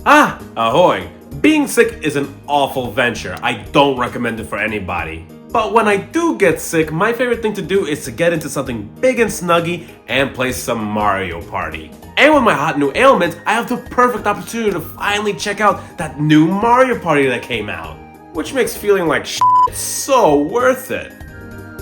Ah, ahoy! Being sick is an awful venture. I don't recommend it for anybody. But when I do get sick, my favorite thing to do is to get into something big and snuggy and play some Mario Party. And with my hot new ailment, I have the perfect opportunity to finally check out that new Mario Party that came out. Which makes feeling like shit so worth it.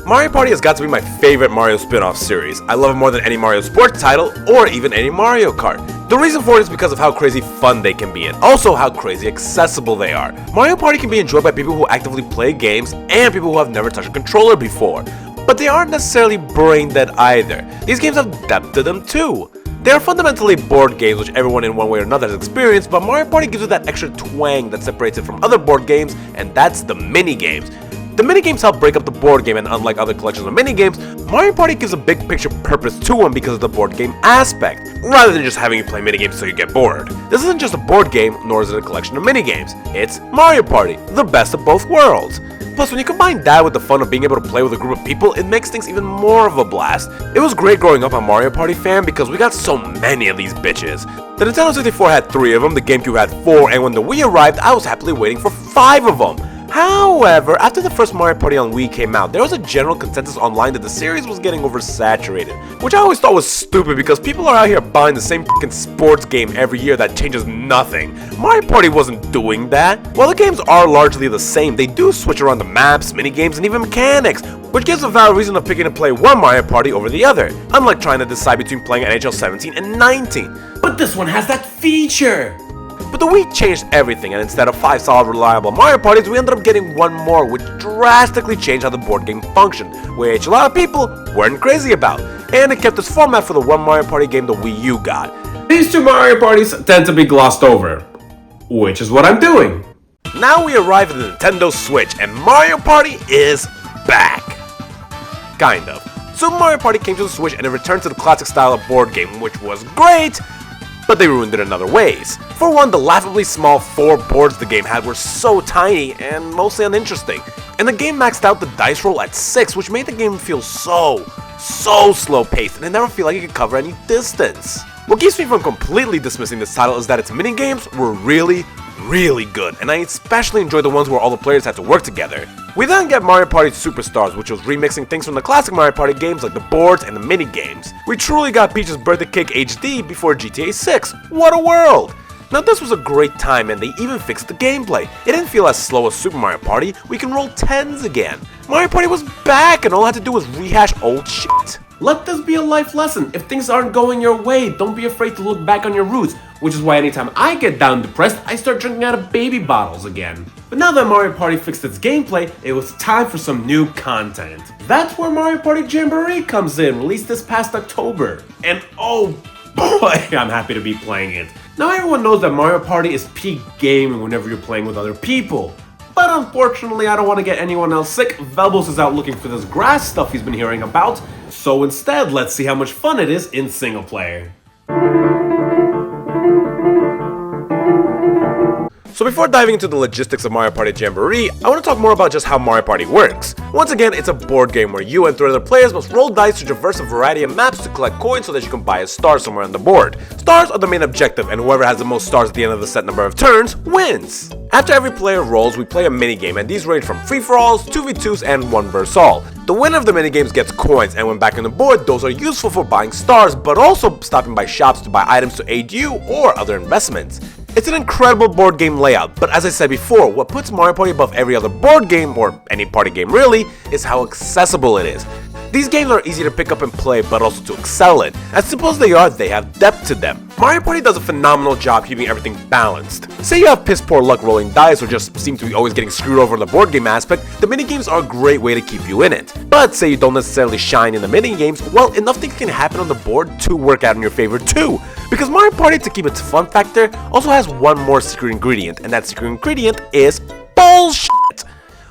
Mario Party has got to be my favorite Mario spin-off series. I love it more than any Mario sports title or even any Mario Kart. The reason for it is because of how crazy fun they can be and also how crazy accessible they are. Mario Party can be enjoyed by people who actively play games and people who have never touched a controller before. But they aren't necessarily brain dead either. These games have depth to them too. They are fundamentally board games which everyone in one way or another has experienced, but Mario Party gives it that extra twang that separates it from other board games, and that's the mini-games. The minigames help break up the board game, and unlike other collections of minigames, Mario Party gives a big picture purpose to them because of the board game aspect, rather than just having you play minigames so you get bored. This isn't just a board game, nor is it a collection of minigames. It's Mario Party, the best of both worlds. Plus, when you combine that with the fun of being able to play with a group of people, it makes things even more of a blast. It was great growing up a Mario Party fan because we got so many of these bitches. The Nintendo 64 had 3 of them, the GameCube had 4, and when the Wii arrived, I was happily waiting for 5 of them. However, after the first Mario Party on Wii came out, there was a general consensus online that the series was getting oversaturated, which I always thought was stupid because people are out here buying the same fucking sports game every year that changes nothing. Mario Party wasn't doing that. While the games are largely the same, they do switch around the maps, minigames, and even mechanics, which gives a valid reason of picking to play one Mario Party over the other, unlike trying to decide between playing NHL 17 and 19. But this one has that feature! But the Wii changed everything, and instead of 5 solid reliable Mario Parties, we ended up getting one more, which drastically changed how the board game functioned, which a lot of people weren't crazy about, and it kept this format for the one Mario Party game the Wii U got. These 2 Mario Parties tend to be glossed over, which is what I'm doing. Now we arrive at the Nintendo Switch, and Mario Party is back. Kind of. Super Mario Party came to the Switch and it returned to the classic style of board game, which was great, but they ruined it in other ways. For one, the laughably small 4 boards the game had were so tiny and mostly uninteresting, and the game maxed out the dice roll at 6, which made the game feel so slow-paced, and it never feel like it could cover any distance. What keeps me from completely dismissing this title is that its minigames were really good, and I especially enjoyed the ones where all the players had to work together. We then get Mario Party Superstars, which was remixing things from the classic Mario Party games like the boards and the mini-games. We truly got Peach's Birthday Cake HD before GTA 6. What a world! Now this was a great time, and they even fixed the gameplay. It didn't feel as slow as Super Mario Party. We can roll 10s again. Mario Party was back, and all I had to do was rehash old shit. Let this be a life lesson. If things aren't going your way, don't be afraid to look back on your roots, which is why anytime I get down depressed, I start drinking out of baby bottles again. But now that Mario Party fixed its gameplay, it was time for some new content. That's where Mario Party Jamboree comes in, released this past October. And oh boy, I'm happy to be playing it. Now everyone knows that Mario Party is peak gaming whenever you're playing with other people. But unfortunately, I don't want to get anyone else sick. Velbos is out looking for this grass stuff he's been hearing about. So instead, let's see how much fun it is in single player. So before diving into the logistics of Mario Party Jamboree, I want to talk more about just how Mario Party works. Once again, it's a board game where you and 3 other players must roll dice to traverse a variety of maps to collect coins so that you can buy a star somewhere on the board. Stars are the main objective, and whoever has the most stars at the end of the set number of turns wins. After every player rolls, we play a minigame, and these range from free-for-alls, 2v2s, and 1 vs all. The winner of the minigames gets coins, and when back on the board, those are useful for buying stars, but also stopping by shops to buy items to aid you or other investments. It's an incredible board game layout, but as I said before, what puts Mario Party above every other board game, or any party game really, is how accessible it is. These games are easy to pick up and play, but also to excel in. As simple as they are, they have depth to them. Mario Party does a phenomenal job keeping everything balanced. Say you have piss poor luck rolling dice or just seem to be always getting screwed over in the board game aspect, the minigames are a great way to keep you in it. But say you don't necessarily shine in the minigames, well, enough things can happen on the board to work out in your favor too. Because Mario Party, to keep its fun factor, also has one more secret ingredient, and that secret ingredient is bullshit.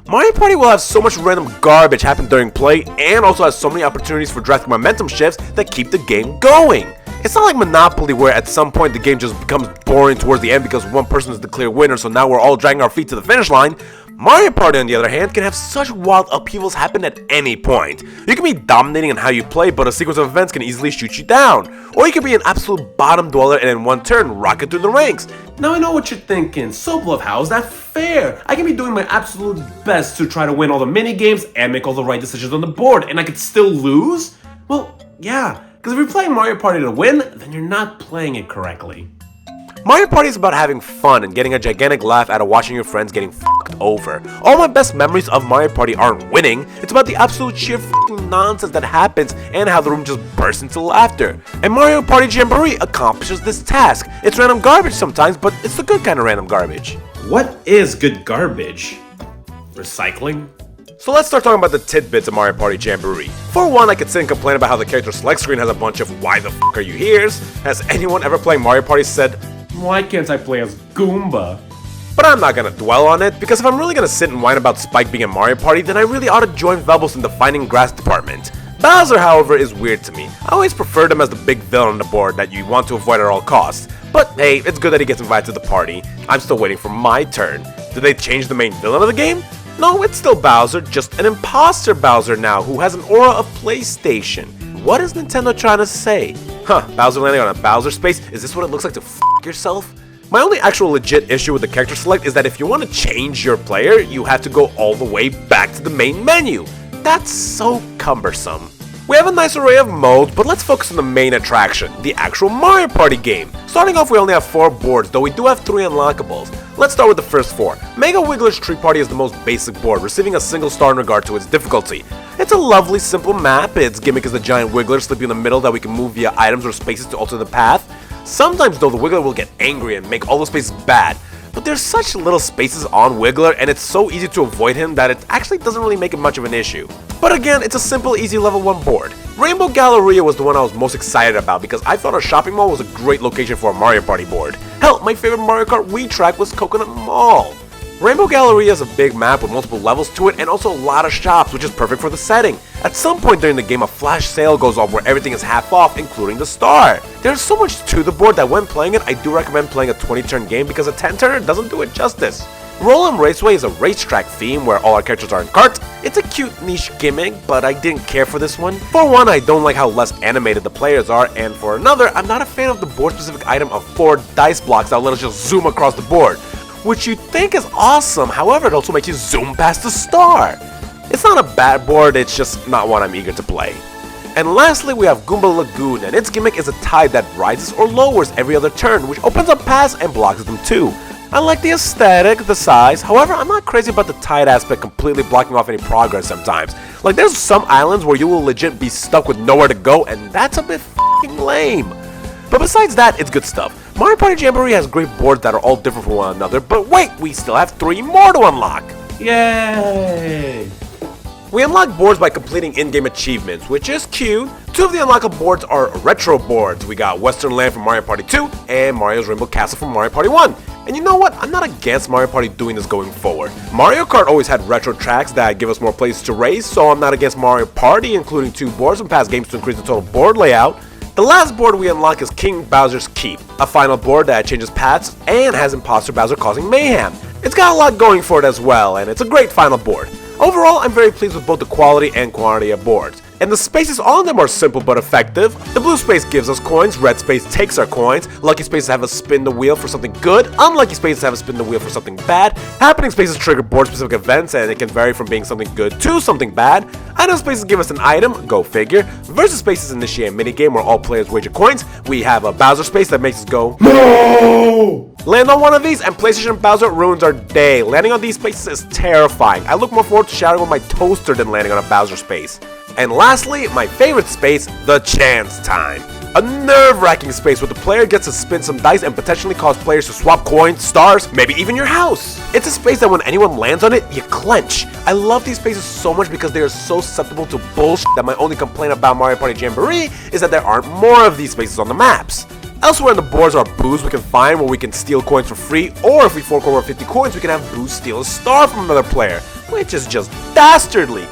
Mario Party will have so much random garbage happen during play, and also has so many opportunities for drastic momentum shifts that keep the game going. It's not like Monopoly where at some point the game just becomes boring towards the end because one person is the clear winner, so now we're all dragging our feet to the finish line. Mario Party, on the other hand, can have such wild upheavals happen at any point. You can be dominating in how you play, but a sequence of events can easily shoot you down. Or you can be an absolute bottom dweller and in one turn rocket through the ranks. Now I know what you're thinking, Soblev, how is that fair? I can be doing my absolute best to try to win all the mini games and make all the right decisions on the board, and I could still lose? Well, yeah, because if you're playing Mario Party to win, then you're not playing it correctly. Mario Party is about having fun and getting a gigantic laugh out of watching your friends getting f***ed over. All my best memories of Mario Party aren't winning, it's about the absolute sheer f***ing nonsense that happens and how the room just bursts into laughter. And Mario Party Jamboree accomplishes this task. It's random garbage sometimes, but it's the good kind of random garbage. What is good garbage? Recycling? So let's start talking about the tidbits of Mario Party Jamboree. For one, I could sit and complain about how the character select screen has a bunch of why the f*** are you here's. Has anyone ever playing Mario Party said, why can't I play as Goomba? but I'm not gonna dwell on it, because if I'm really gonna sit and whine about Spike being in Mario Party, then I really ought to join Velbos in the Finding Grass department. Bowser, however, is weird to me. I always preferred him as the big villain on the board that you want to avoid at all costs. But hey, it's good that he gets invited to the party. I'm still waiting for my turn. Did they change the main villain of the game? No, it's still Bowser, just an imposter Bowser now who has an aura of PlayStation. What is Nintendo trying to say? Huh, Bowser landing on a Bowser space? Is this what it looks like to f*** yourself? My only actual legit issue with the character select is that if you want to change your player, you have to go all the way back to the main menu. That's so cumbersome. We have a nice array of modes, but let's focus on the main attraction, the actual Mario Party game. Starting off, we only have 4 boards, though we do have 3 unlockables. Let's start with the first 4. Mega Wiggler's Tree Party is the most basic board, receiving a single star in regard to its difficulty. It's a lovely, simple map. Its gimmick is the giant Wiggler sleeping in the middle that we can move via items or spaces to alter the path. Sometimes, though, the Wiggler will get angry and make all the spaces bad. But there's such little spaces on Wiggler, and it's so easy to avoid him that it actually doesn't really make it much of an issue. But again, it's a simple, easy level 1 board. Rainbow Galleria was the one I was most excited about because I thought a shopping mall was a great location for a Mario Party board. Hell, my favorite Mario Kart Wii track was Coconut Mall. Rainbow Galleria is a big map with multiple levels to it and also a lot of shops, which is perfect for the setting. At some point during the game, a flash sale goes off where everything is half off, including the star. There's so much to the board that when playing it, I do recommend playing a 20-turn game because a 10-turner doesn't do it justice. Roll'em Raceway is a racetrack theme where all our characters are in carts. It's a cute niche gimmick, but I didn't care for this one. For one, I don't like how less animated the players are, and for another, I'm not a fan of the board-specific item of 4 dice blocks that will let us just zoom across the board, which you think is awesome, however it also makes you zoom past the star. It's not a bad board, it's just not one I'm eager to play. And lastly, we have Goomba Lagoon, and its gimmick is a tide that rises or lowers every other turn, which opens up paths and blocks them too. I like the aesthetic, the size, however, I'm not crazy about the tide aspect completely blocking off any progress sometimes. Like, there's some islands where you will legit be stuck with nowhere to go, and that's a bit f***ing lame. But besides that, it's good stuff. Mario Party Jamboree has great boards that are all different from one another, but wait, we still have 3 more to unlock! Yay! We unlock boards by completing in-game achievements, which is cute. 2 of the unlockable boards are retro boards. We got Western Land from Mario Party 2 and Mario's Rainbow Castle from Mario Party 1. And you know what? I'm not against Mario Party doing this going forward. Mario Kart always had retro tracks that give us more places to race, so I'm not against Mario Party including 2 boards from past games to increase the total board layout. The last board we unlock is King Bowser's Keep, a final board that changes paths and has Imposter Bowser causing mayhem. It's got a lot going for it as well, and it's a great final board. Overall, I'm very pleased with both the quality and quantity of boards. And the spaces on them are simple but effective. The blue space gives us coins, red space takes our coins, lucky spaces have us spin the wheel for something good, unlucky spaces have us spin the wheel for something bad, happening spaces trigger board specific events and it can vary from being something good to something bad, item spaces give us an item, go figure, versus spaces initiate a minigame where all players wager coins, we have a Bowser space that makes us go NO! Land on one of these and PlayStation Bowser ruins our day. Landing on these spaces is terrifying. I look more forward to shattering with my toaster than landing on a Bowser space. And lastly, my favorite space, the Chance Time. A nerve-wracking space where the player gets to spin some dice and potentially cause players to swap coins, stars, maybe even your house. It's a space that when anyone lands on it, you clench. I love these spaces so much because they are so susceptible to bullshit that my only complaint about Mario Party Jamboree is that there aren't more of these spaces on the maps. Elsewhere in the boards are booths we can find where we can steal coins for free, or if we fork over 50 coins, we can have booths steal a star from another player, which is just dastardly.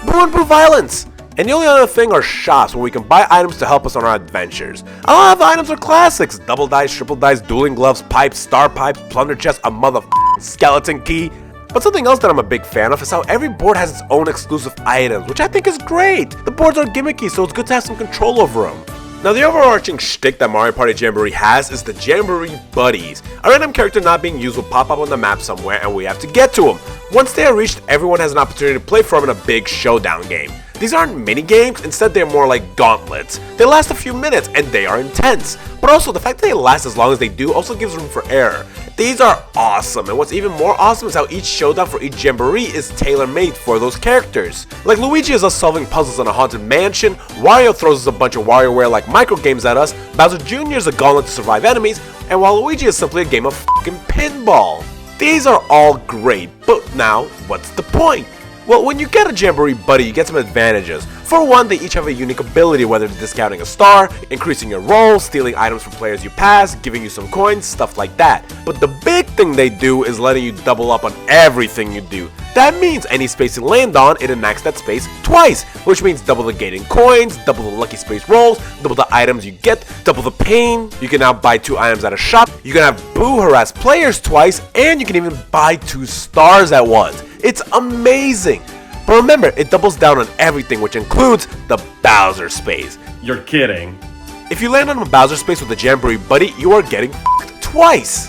Boo and boo violence! And the only other thing are shops where we can buy items to help us on our adventures. A lot of the items are classics: double dice, triple dice, dueling gloves, pipes, star pipes, plunder chest, a motherfucking skeleton key. But something else that I'm a big fan of is how every board has its own exclusive items, which I think is great. The boards are gimmicky, so it's good to have some control over them. Now, the overarching shtick that Mario Party Jamboree has is the Jamboree Buddies. A random character not being used will pop up on the map somewhere and we have to get to them. Once they are reached, everyone has an opportunity to play for them in a big showdown game. These aren't mini games, instead they're more like gauntlets. They last a few minutes and they are intense. But also, the fact that they last as long as they do also gives room for error. These are awesome, and what's even more awesome is how each showdown for each Jamboree is tailor-made for those characters. Like Luigi is us solving puzzles in a haunted mansion, Wario throws us a bunch of WarioWare like micro games at us, Bowser Jr. is a gauntlet to survive enemies, and Waluigi is simply a game of fucking pinball. These are all great, but now, what's the point? Well, when you get a Jamboree Buddy, you get some advantages. For one, they each have a unique ability, whether it's discounting a star, increasing your roll, stealing items from players you pass, giving you some coins, stuff like that. But the big thing they do is letting you double up on everything you do. That means any space you land on, it enacts that space twice, which means double the gating coins, double the lucky space rolls, double the items you get, double the pain. You can now buy 2 items at a shop, you can have Boo harass players twice, and you can even buy 2 stars at once. It's amazing! But remember, it doubles down on everything, which includes the Bowser space. You're kidding. If you land on a Bowser space with a Jamboree Buddy, you are getting f***ed twice!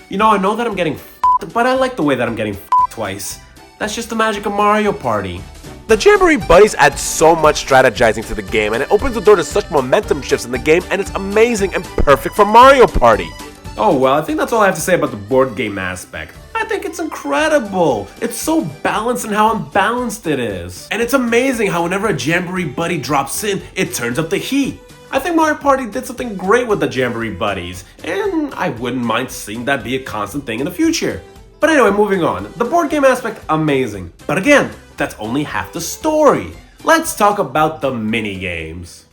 You know, I know that I'm getting f***ed, but I like the way that I'm getting f***ed twice. That's just the magic of Mario Party. The Jamboree Buddies add so much strategizing to the game, and it opens the door to such momentum shifts in the game, and it's amazing and perfect for Mario Party. Oh well, I think that's all I have to say about the board game aspect. I think it's incredible. It's so balanced in how unbalanced it is. And it's amazing how whenever a Jamboree Buddy drops in, it turns up the heat. I think Mario Party did something great with the Jamboree Buddies, and I wouldn't mind seeing that be a constant thing in the future. But anyway, moving on. The board game aspect, amazing. But again, that's only half the story. Let's talk about the mini games.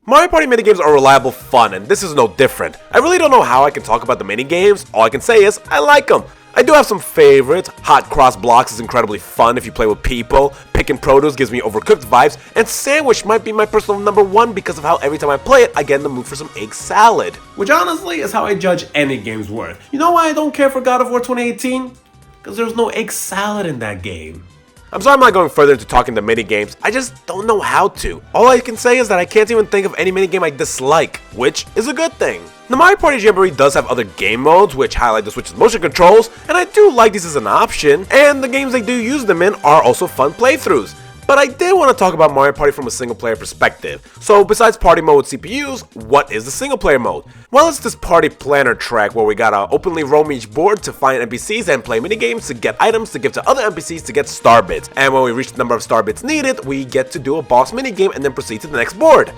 Mario Party minigames are reliable fun, and this is no different. I really don't know how I can talk about the minigames. All I can say is, I like them. I do have some favorites. Hot Cross Blocks is incredibly fun if you play with people. Pickin' Produce gives me Overcooked vibes. And Sandwich might be my personal #1 because of how every time I play it, I get in the mood for some egg salad. Which honestly is how I judge any game's worth. You know why I don't care for God of War 2018? Because there's no egg salad in that game. I'm sorry I'm not going further into talking the minigames, I just don't know how to. All I can say is that I can't even think of any minigame I dislike, which is a good thing. The Mario Party Jamboree does have other game modes, which highlight the Switch's motion controls, and I do like these as an option, and the games they do use them in are also fun playthroughs. But I did want to talk about Mario Party from a single player perspective. So besides party mode with CPUs, what is the single player mode? Well, it's this party planner track where we gotta openly roam each board to find NPCs and play minigames to get items to give to other NPCs to get star bits. And when we reach the number of star bits needed, we get to do a boss minigame and then proceed to the next board.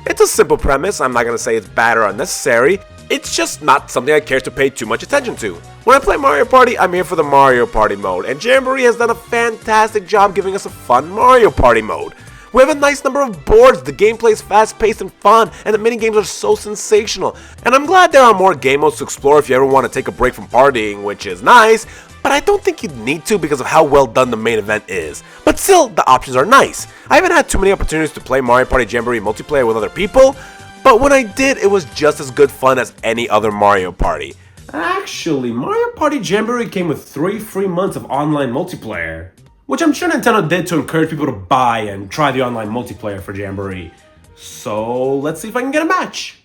It's a simple premise, I'm not gonna say it's bad or unnecessary. It's just not something I care to pay too much attention to. When I play Mario Party, I'm here for the Mario Party mode, and Jamboree has done a fantastic job giving us a fun Mario Party mode. We have a nice number of boards, the gameplay is fast-paced and fun, and the minigames are so sensational. And I'm glad there are more game modes to explore if you ever want to take a break from partying, which is nice, but I don't think you'd need to because of how well done the main event is. But still, the options are nice. I haven't had too many opportunities to play Mario Party Jamboree multiplayer with other people, but when I did, it was just as good fun as any other Mario Party. Actually, Mario Party Jamboree came with 3 free months of online multiplayer, which I'm sure Nintendo did to encourage people to buy and try the online multiplayer for Jamboree. So let's see if I can get a match.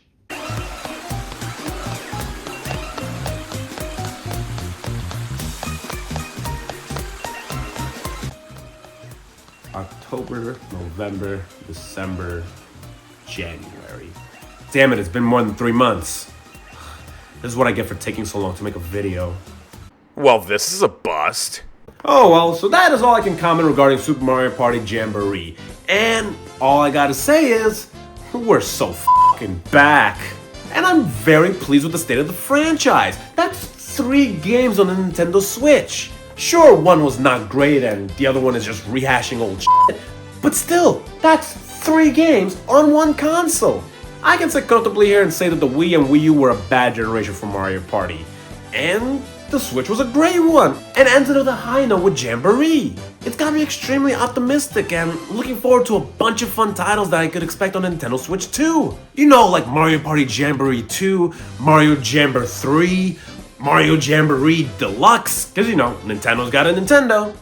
October, November, December, January. Damn it, it's been more than 3 months. This is what I get for taking so long to make a video. Well, this is a bust. Oh well, so that is all I can comment regarding Super Mario Party Jamboree. And all I gotta say is, we're so fucking back. And I'm very pleased with the state of the franchise. That's 3 games on the Nintendo Switch. Sure, one was not great and the other one is just rehashing old shit. But still, that's 3 games on 1 console. I can sit comfortably here and say that the Wii and Wii U were a bad generation for Mario Party. And the Switch was a great one, and ended on a high note with Jamboree. It's got me extremely optimistic and looking forward to a bunch of fun titles that I could expect on Nintendo Switch too. You know, like Mario Party Jamboree 2, Mario Jamboree 3, Mario Jamboree Deluxe, because you know, Nintendo's got a Nintendo.